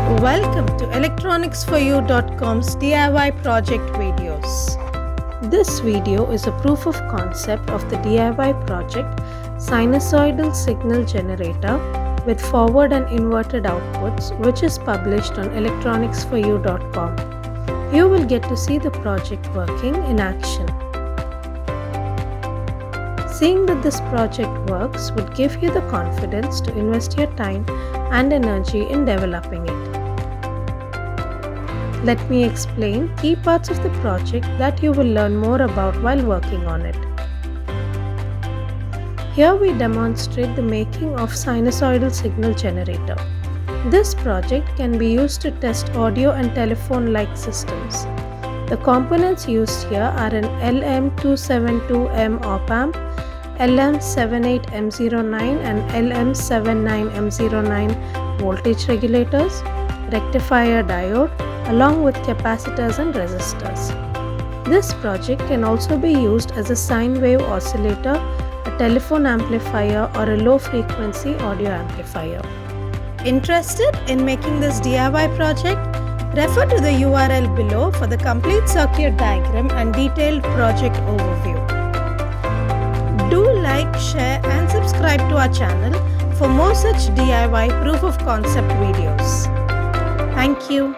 Welcome to electronicsforyou.com's DIY project videos. This video is a proof of concept of the DIY project Sinusoidal Signal Generator with forward and inverted outputs, which is published on electronicsforyou.com. You will get to see the project working in action. Seeing that this project works would give you the confidence to invest your time and energy in developing it. Let me explain key parts of the project that you will learn more about while working on it. Here we demonstrate the making of Sinusoidal Signal Generator. This project can be used to test audio and telephone-like systems. The components used here are an LM272M op-amp, LM78M09 and LM79M09 voltage regulators, rectifier diode, along with capacitors and resistors. This project can also be used as a sine wave oscillator, a telephone amplifier, or a low frequency audio amplifier. Interested in making this DIY project? Refer to the URL below for the complete circuit diagram and detailed project overview. Do like, share and subscribe to our channel for more such DIY proof of concept videos. Thank you.